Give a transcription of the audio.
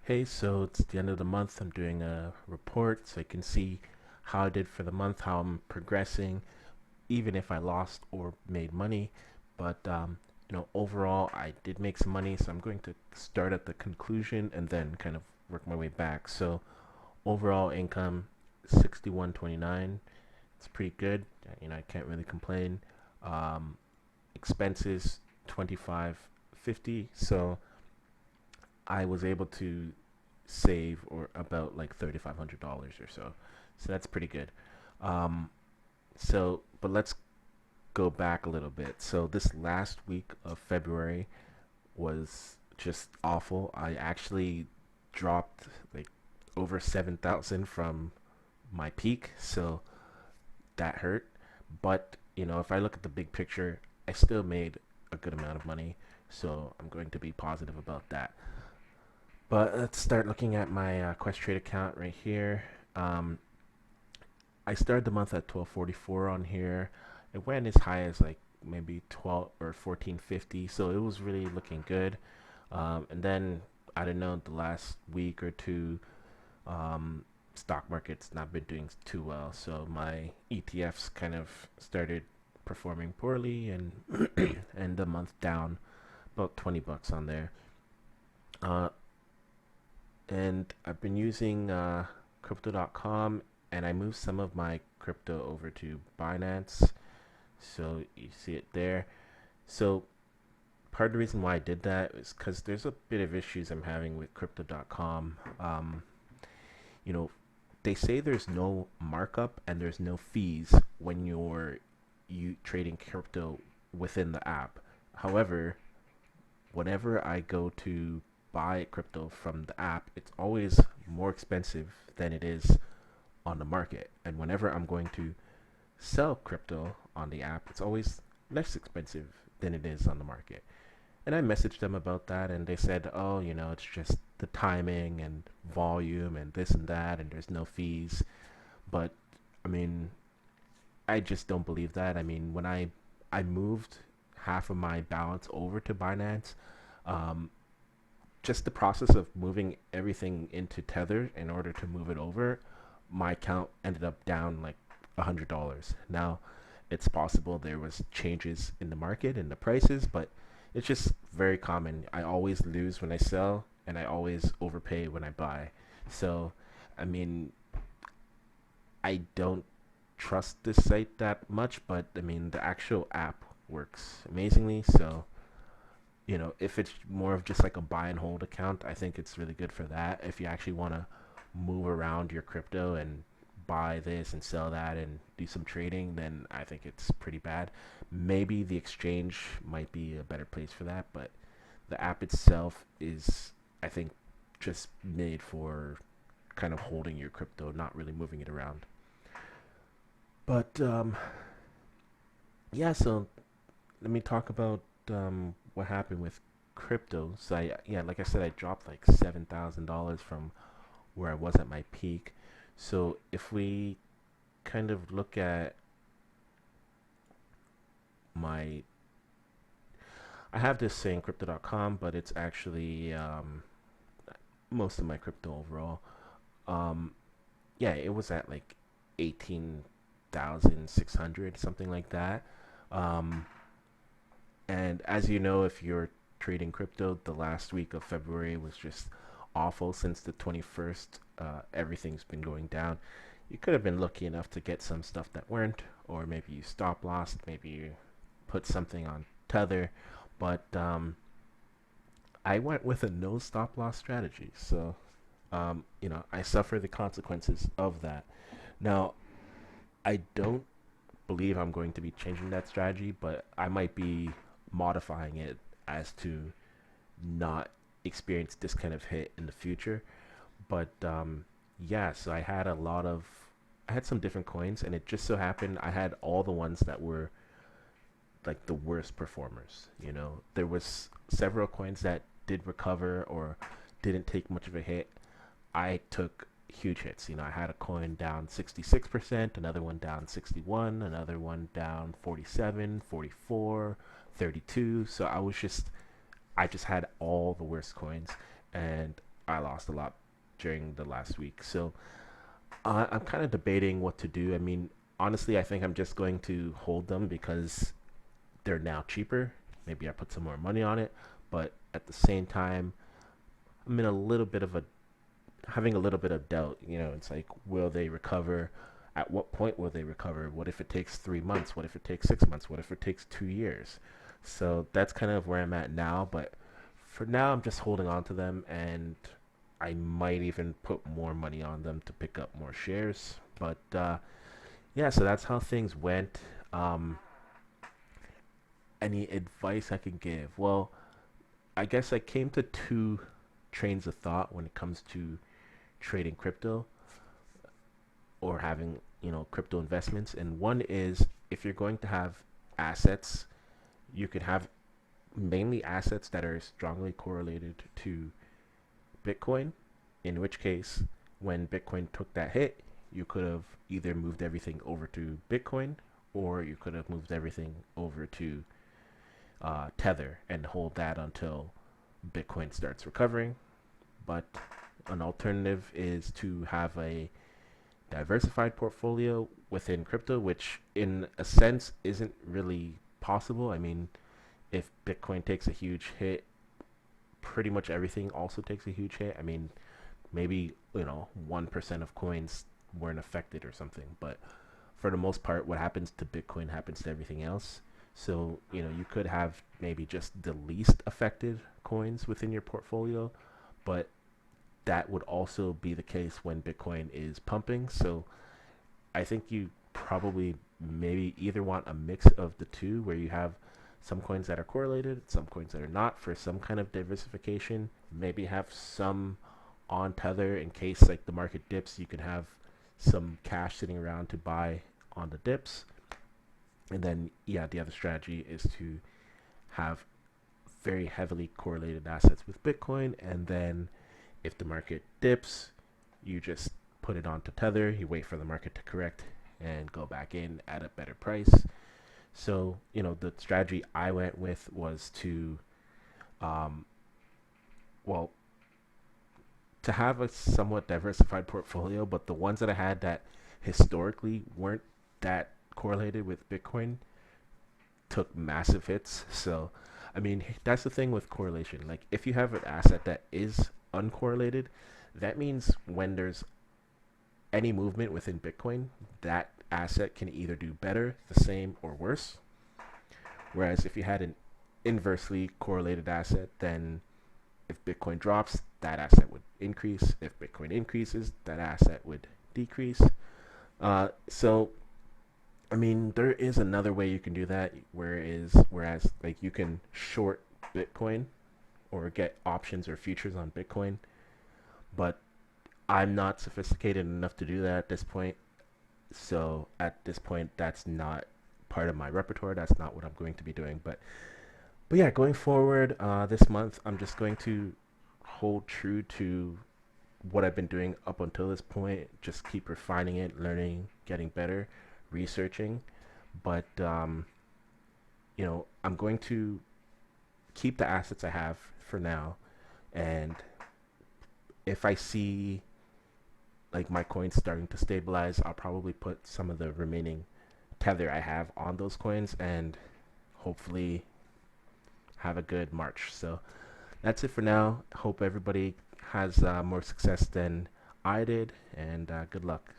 Hey, so it's the end of the month. I'm doing a report so I can see how I did for the month, how I'm progressing, even if I lost or made money. But overall, I did make some money, so I'm going to start at the conclusion and then kind of work my way back. So overall income 61.29. It's pretty good. I can't really complain. Um, Expenses 25.50. So I was able to save or about like $3,500 or so. So that's pretty good. Um, but let's go back a little bit. So this last week of February was just awful. I actually dropped like over 7,000 from my peak, so that hurt. But if I look at the big picture, I still made a good amount of money, so I'm going to be positive about that. But let's start looking at my Questrade account right here. Um, I started the month at 1244 on here. It went as high as like maybe 12 or 1450, so it was really looking good. And then I don't know, the last week or two, um, stock market's not been doing too well, so my ETFs kind of started performing poorly, and and the month down about $20 on there. Uh, and I've been using crypto.com, and I moved some of my crypto over to Binance. So you see it there. So part of the reason why I did that is because there's a bit of issues I'm having with crypto.com. You know, they say there's no markup and there's no fees when you trading crypto within the app. However, whenever I go to buy crypto from the app, it's always more expensive than it is on the market. And whenever I'm going to sell crypto on the app, it's always less expensive than it is on the market. And I messaged them about that, and they said, oh, it's just the timing and volume and this and that, and there's no fees. But I mean, I just don't believe that. I mean, when I moved half of my balance over to Binance, um, just the process of moving everything into Tether in order to move it over, my account ended up down like $100. Now, it's possible there was changes in the market and the prices, but it's just very common. I always lose when I sell, and I always overpay when I buy. So, I mean, I don't trust this site that much, but I mean, the actual app works amazingly. So, if it's more of just like a buy and hold account, I think it's really good for that. If you actually want to move around your crypto and buy this and sell that and do some trading, then I think it's pretty bad. Maybe the exchange might be a better place for that, but the app itself is, I think, just made for kind of holding your crypto, not really moving it around. But yeah, so let me talk about what happened with crypto. So yeah, like I said, I dropped like $7,000 from where I was at my peak. So if we kind of look at my, I have this saying crypto.com, but it's actually most of my crypto overall. Um, yeah, it was at like 18,600, something like that. Um, And as you know, if you're trading crypto, the last week of February was just awful. Since the 21st, everything's been going down. You could have been lucky enough to get some stuff that weren't, or maybe you stop lost, maybe you put something on Tether. But I went with a no stop loss strategy. So, I suffer the consequences of that. Now, I don't believe I'm going to be changing that strategy, but I might be modifying it as to not experience this kind of hit in the future. But yeah, so I had some different coins, and it just so happened I had all the ones that were like the worst performers. There was several coins that did recover or didn't take much of a hit. I took huge hits. I had a coin down 66%, another one down 61, another one down 47, 44, 32. So I just had all the worst coins, and I lost a lot during the last week. So I'm kind of debating what to do. I mean, honestly, I think I'm just going to hold them because they're now cheaper. Maybe I put some more money on it, but at the same time, I'm in a little bit of a having a little bit of doubt. It's like, will they recover? At what point will they recover? What if it takes 3 months? What if it takes 6 months? What if it takes 2 years? So that's kind of where I'm at now. But for now, I'm just holding on to them, and I might even put more money on them to pick up more shares. But yeah, so that's how things went. Um, any advice I can give? Well, I guess I came to two trains of thought when it comes to trading crypto or having, crypto investments. And one is, if you're going to have assets, you could have mainly assets that are strongly correlated to Bitcoin, in which case, when Bitcoin took that hit, you could have either moved everything over to Bitcoin, or you could have moved everything over to Tether and hold that until Bitcoin starts recovering. But an alternative is to have a diversified portfolio within crypto, which in a sense isn't really possible. I mean, if Bitcoin takes a huge hit, pretty much everything also takes a huge hit. I mean, maybe 1% of coins weren't affected or something, but for the most part, what happens to Bitcoin happens to everything else. So you could have maybe just the least affected coins within your portfolio, but that would also be the case when Bitcoin is pumping. So I think you probably maybe either want a mix of the two, where you have some coins that are correlated, some coins that are not, for some kind of diversification. Maybe have some on Tether in case like the market dips, you can have some cash sitting around to buy on the dips. And then yeah, the other strategy is to have very heavily correlated assets with Bitcoin, and then if the market dips, you just put it onto Tether, you wait for the market to correct and go back in at a better price. So, the strategy I went with was to, um, well, to have a somewhat diversified portfolio, but the ones that I had that historically weren't that correlated with Bitcoin took massive hits. So, I mean, that's the thing with correlation. Like, if you have an asset that is uncorrelated, that means when there's any movement within Bitcoin, that asset can either do better, the same, or worse. Whereas if you had an inversely correlated asset, then if Bitcoin drops, that asset would increase. If Bitcoin increases, that asset would decrease. So I mean, there is another way you can do that, whereas like you can short Bitcoin or get options or futures on Bitcoin, but I'm not sophisticated enough to do that at this point. So at this point, that's not part of my repertoire. That's not what I'm going to be doing. But yeah, going forward, this month, I'm just going to hold true to what I've been doing up until this point. Just keep refining it, learning, getting better, researching. But I'm going to keep the assets I have for now, and if I see like my coins starting to stabilize, I'll probably put some of the remaining tether I have on those coins and hopefully have a good March. So that's it for now. Hope everybody has more success than I did, and good luck.